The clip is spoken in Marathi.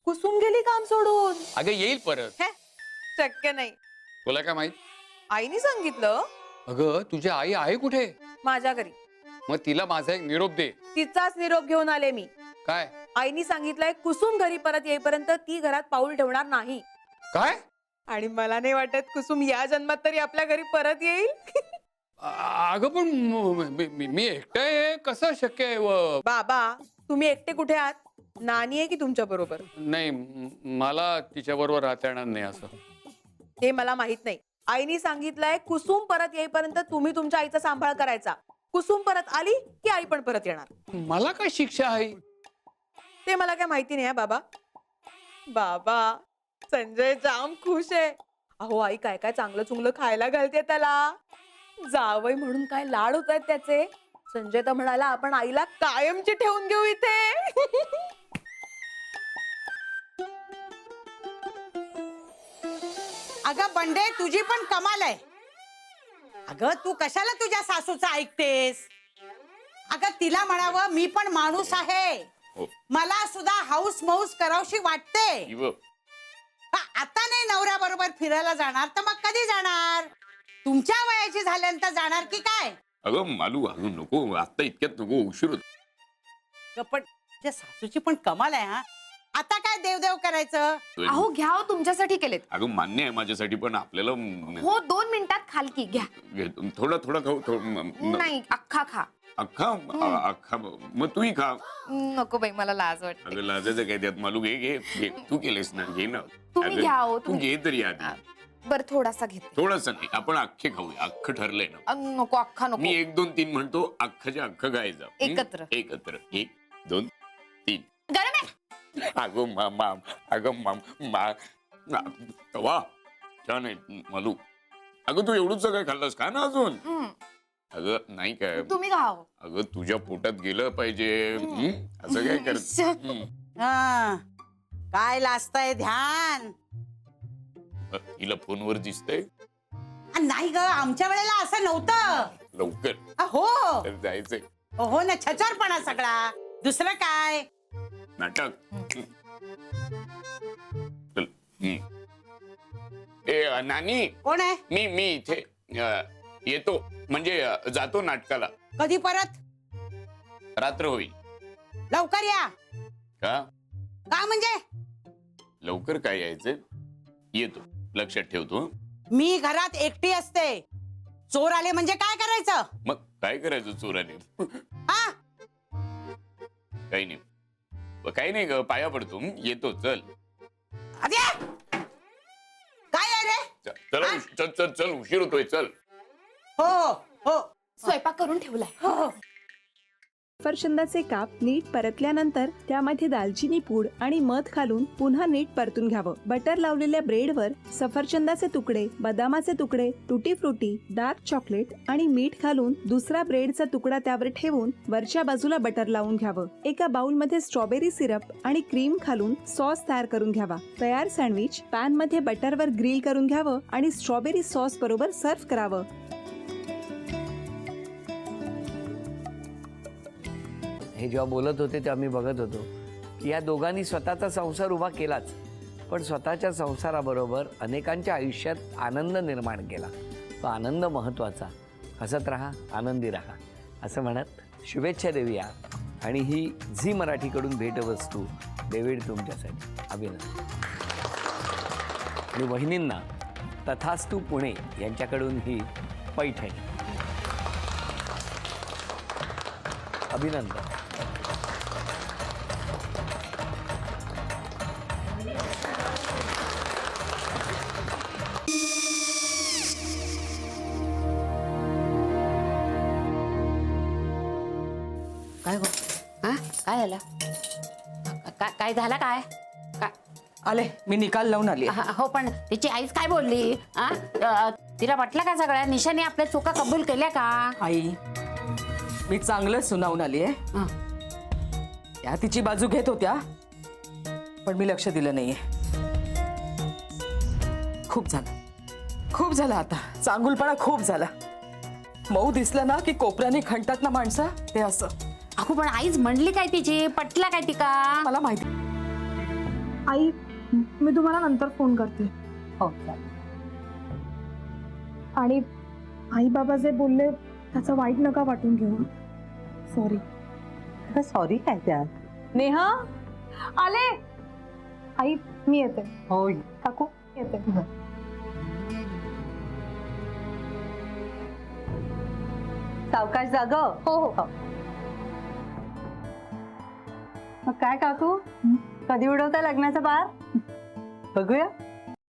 कुसुम गेली काम सोडून. अगं येईल परत. हे शक्य नाही. तुला काय माहित? आईने सांगितलं. अगं तुझी आई आहे कुठे? माझ्या घरी. मग तिला माझा एक निरोप दे. तिचाच निरोप घेऊन आले मी. काय? आईनी सांगितलंय कुसुम घरी परत येईपर्यंत ती घरात पाऊल ठेवणार नाही. काय? आणि मला नाही वाटत कुसुम या जन्मात तरी आपल्या घरी परत येईल. अगं पण मी एकटा आहे, कसं शक्य आहे? बाबा तुम्ही एकटे कुठे आहात? नानी आहे की तुमच्या बरोबर? नाही, मला तिच्या बरोबर राहता येणार नाही असं. हे मला माहित नाही. आईनी सांगितलंय कुसुम परत येईपर्यंत तुम्ही तुमच्या आईचा सांभाळ करायचा. कुसुम परत आली की आई पण परत येणार. मला काय शिक्षा आहे? ते मला काय माहिती नाही बाबा. बाबा संजय जाम खुश आहे. अहो आई काय काय चांगलं चुंगलं खायला घालते त्याला. जावई म्हणून काय लाड होत आहेत त्याचे. संजय तर म्हणाला आपण आईला कायमची ठेवून घेऊ इथे. अगं बंडे तुझी पण कमाल आहे. अगं तू कशाला तुझ्या सासूचं ऐकतेस? अगं तिला म्हणावं मी पण माणूस आहे, मला सुद्धा हाऊस माऊस करावशी वाटते. आता नाही नवऱ्या बरोबर फिरायला जाणार तर मग कधी जाणार? तुमच्या वयाची झाल्यानंतर जाणार की काय? अगं मालू अगं नको, आता इतक्यात नको, उशीर होतो. पण तुझ्या सासूची पण कमाल आहे. हा आता काय देवदेव करायचं? अहो घ्या हो, तुमच्यासाठी केलेत. अगं मान्य आहे माझ्यासाठी, पण आपल्याला हो 2 मिनिटात खालकी घ्या. थोडा थोडा खाऊ. नाही अख्खा खा. अख्खा अख्खा मग तूही खा. नको बाई मला लाज वाटते. अगं लाजायचं काय त्यात? मालू घे घे घे, तू केलेस ना, घे ना. तुम्ही अगं, घ्या हो, तू तुम्ही. घे तरी आधी. बर थोडासा घेते. थोडस नाही, आपण अख्खे खाऊया. अख्खं ठरलंय ना. नको अख्खा नको. मी 1 2 3 म्हणतो, अख्खाच्या अख्खं खायचं. एकत्र. एकत्र 1 2 3. गरम आहे. अगं मामा, अगं मामा, वा छान आहे मालू. अगं तू एवढंच काय खाल्लंस का ना अजून? अगं नाही काय, तुम्ही खा हो. अगं तुझ्या पोटात गेलं पाहिजे. असं काय करत? काय लाजताय ध्यान? हिला फोनवर दिसतंय. नाही ग, आमच्या वेळेला असं नव्हतं. लवकर हो तर जायचंय. हो ना, छचोरपणा सगळा. दुसरं काय? नाटक. चल. ए नानी, कोण आहे? मी इथे येतो, म्हणजे जातो नाटकाला. कधी परत? रात्र होईल. लवकर या. का? का म्हणजे? लवकर काय यायचं? येतो, लक्षात ठेवतो. मी घरात एकटी असते. चोर आले म्हणजे काय करायचं? मग काय करायचं चोराने? हा काही नाही, काही नाही ग, पाया पडतो. येतो, चल. अरे काय आहे रे? चल चल चल चल, उशीर होतोय, चल. हो हो स्वयंपाक करून ठेवलाय. हो. सफरचंदाचे काप नीट परतल्यानंतर त्यामध्ये दालचिनी पूड आणि मध घालून पुन्हा नीट परतून घ्यावं. बटर लावलेल्या ब्रेडवर सफरचंदाचे तुकडे, बदामाचे तुकडे, टुटी फ्रुटी, डार्क चॉकलेट आणि मीठ घालून दुसरा ब्रेडचा तुकडा त्यावर ठेवून वरच्या बाजूला बटर लावून घ्यावं. एका बाउलमध्ये स्ट्रॉबेरी सिरप आणि क्रीम घालून सॉस तयार करून घ्यावा. तयार सँडविच पॅन मध्ये बटरवर ग्रिल करून घ्यावं आणि स्ट्रॉबेरी सॉस बरोबर सर्व्ह करावं. हे जेव्हा बोलत होते तेव्हा मी बघत होतो की या दोघांनी स्वतःचा संसार उभा केलाच, पण स्वतःच्या संसाराबरोबर अनेकांच्या आयुष्यात आनंद निर्माण केला. तो आनंद महत्त्वाचा. हसत राहा, आनंदी राहा असं म्हणत शुभेच्छा देऊया. आणि ही झी मराठीकडून भेटवस्तू डेव्हिड तुमच्यासाठी. अभिनंदन. आणि वहिनींना तथास्तू पुणे यांच्याकडून ही पैठणी. अभिनंदन. काय हो? काय झालं? काय झालं? काय आले, मी निकाल लावून आली. हो, पण तिची आईच काय बोलली? तिला वाटलं का सगळ्या निशाने आपल्या चुका कबूल केल्या का? आई, मी चांगलं सुनावून आली आहे. त्या तिची बाजू घेत होत्या, पण मी लक्ष दिलं नाहीये. खूप झालं आता. चांगुलपणा खूप झाला. मऊ दिसलं ना की कोपऱ्याने खणतात ना माणसं, ते असं. अहो पण आईच म्हणली काय तिची? पटला काय तिका? मला माहिती. आई मी तुम्हाला नंतर फोन करते. हो चालेल. आणि आई बाबा जे बोलले त्याचं वाईट नका वाटून घेऊ. सॉरी. सॉरी काय त्या? नेहा आले. आई मी येते. हो काकू येते. सावकाश जाग. हो हो. मग काय काकू, कधी उडवता लग्नाचा बार? बघूया.